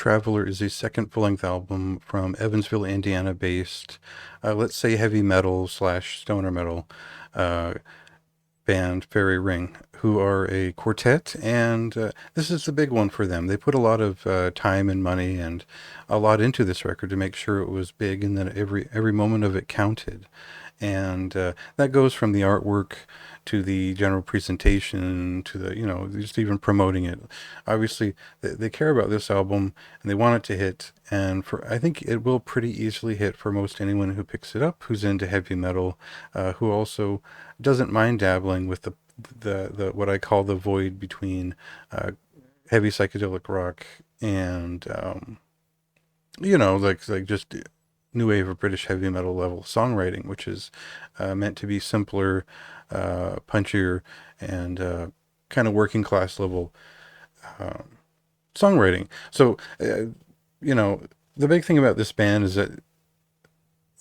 Traveler is a second full-length album from Evansville, Indiana-based, let's say heavy metal slash stoner metal uh, band Faerie Ring, who are a quartet, and this is the big one for them. They put a lot of time and money and a lot into this record to make sure it was big and that every moment of it counted. And that goes from the artwork to the general presentation to the, just even promoting it. Obviously, they care about this album and they want it to hit. And I think it will pretty easily hit for most anyone who picks it up, who's into heavy metal, who also doesn't mind dabbling with the what I call the void between heavy psychedelic rock and like just new wave of British heavy metal level songwriting, which is meant to be simpler, punchier, and kind of working class level um, songwriting. So, you know, the big thing about this band is that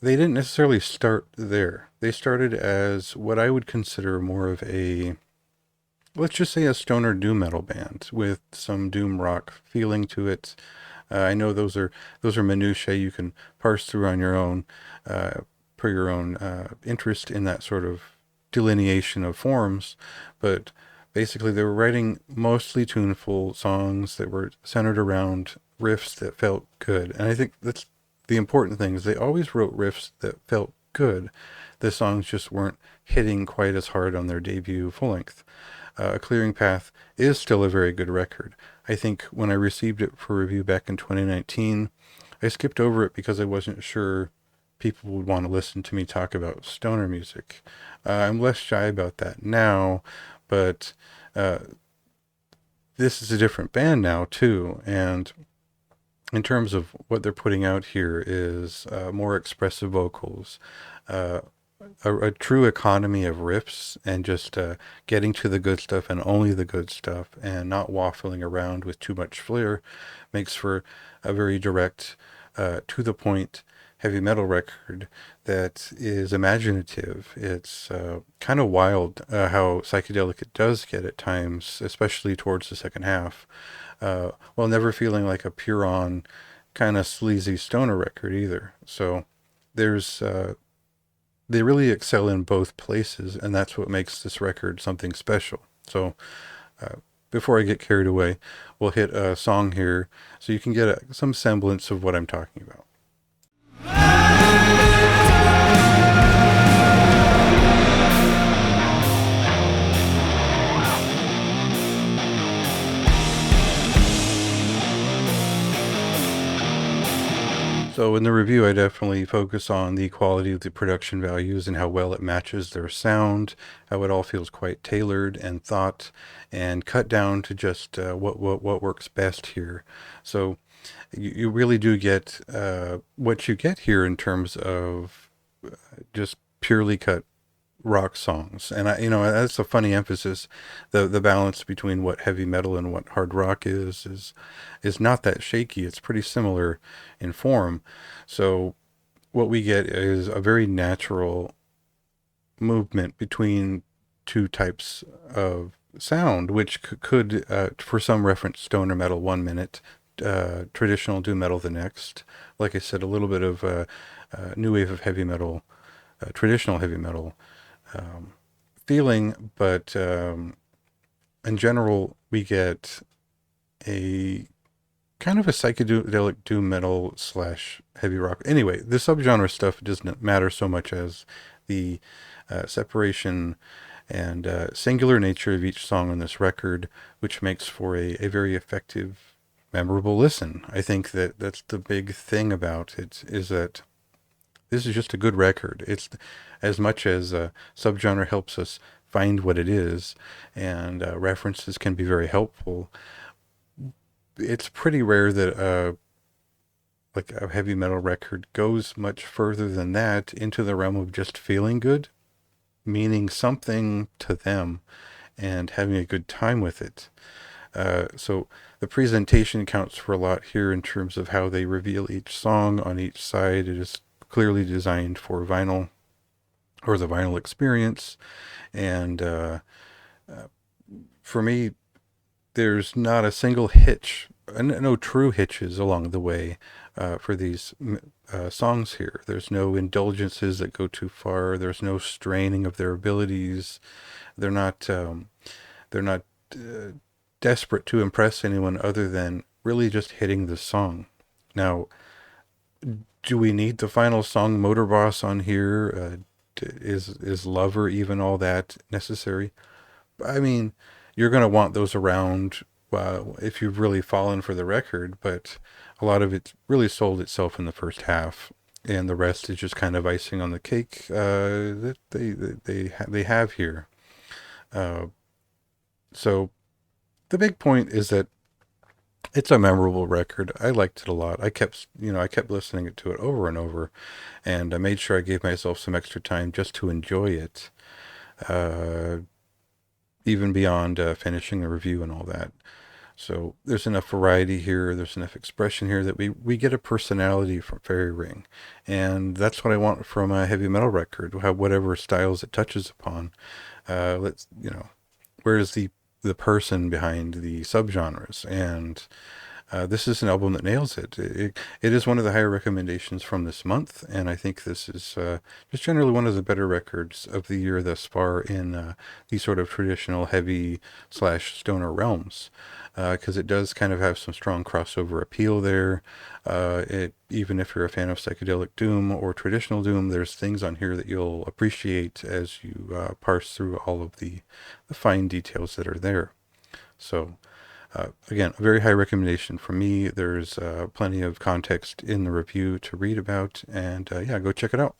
they didn't necessarily start there. They started as what I would consider more of a, let's just say, a stoner doom metal band with some doom rock feeling to it. I know those are minutiae you can parse through on your own, per your own interest in that sort of delineation of forms, but basically they were writing mostly tuneful songs that were centered around riffs that felt good, and I think that's the important thing is they always wrote riffs that felt good. The songs just weren't hitting quite as hard on their debut full length. A Clearing Path is still a very good record. I think when I received it for review back in 2019, I skipped over it because I wasn't sure people would want to listen to me talk about stoner music. I'm less shy about that now, but uh, this is a different band now too, and in terms of what they're putting out here is more expressive vocals, uh, a true economy of riffs, and just getting to the good stuff and only the good stuff, and not waffling around with too much flair, makes for a very direct, to the point heavy metal record that is imaginative. It's kind of wild how psychedelic it does get at times, especially towards the second half, while never feeling like a pure on kind of sleazy stoner record either. So there's they really excel in both places, and that's what makes this record something special. So uh, before I get carried away, we'll hit a song here so you can get some semblance of what I'm talking about. So in the review, I definitely focus on the quality of the production values and how well it matches their sound, how it all feels quite tailored and thought and cut down to just what works best here. So you really do get what you get here in terms of just purely cut rock songs. And that's a funny emphasis. The balance between what heavy metal and what hard rock is not that shaky. It's pretty similar in form. So what we get is a very natural movement between two types of sound, which could for some reference, stoner metal 1 minute, traditional doom metal the next. Like I said, a little bit of new wave of heavy metal, traditional heavy metal um, feeling, but in general, we get a kind of a psychedelic doom metal slash heavy rock. Anyway, the subgenre stuff doesn't matter so much as the separation and singular nature of each song on this record, which makes for a very effective, memorable listen. I think that that's the big thing about it, is that this is just a good record. It's as much as subgenre helps us find what it is, and references can be very helpful. It's pretty rare that like a heavy metal record goes much further than that into the realm of just feeling good, meaning something to them, and having a good time with it. So the presentation counts for a lot here in terms of how they reveal each song on each side. It is clearly designed for vinyl or the vinyl experience. And uh, for me, there's not a single hitch no true hitches along the way for these songs here. There's no indulgences that go too far. There's no straining of their abilities. They're not they're not uh, desperate to impress anyone other than really just hitting the song. Now, do we need the final song Motor Boss on here? Is Lover even all that necessary? I mean, you're going to want those around if you've really fallen for the record, but a lot of it really sold itself in the first half, and the rest is just kind of icing on the cake that they have here. Uh, so the big point is that it's a memorable record. I liked it a lot. I kept listening to it over and over, and I made sure I gave myself some extra time just to enjoy it, uh, even beyond finishing the review and all that. So there's enough variety here. There's enough expression here that we get a personality from Faerie Ring, and that's what I want from a heavy metal record. Whatever styles it touches upon, let's where's the person behind the subgenres, and this is an album that nails it. It is one of the higher recommendations from this month, and I think this is just generally one of the better records of the year thus far in these sort of traditional heavy slash stoner realms. Because it does kind of have some strong crossover appeal there. Even if you're a fan of psychedelic doom or traditional doom, there's things on here that you'll appreciate as you parse through all of the fine details that are there. So again, a very high recommendation from me. There's plenty of context in the review to read about, and yeah, go check it out.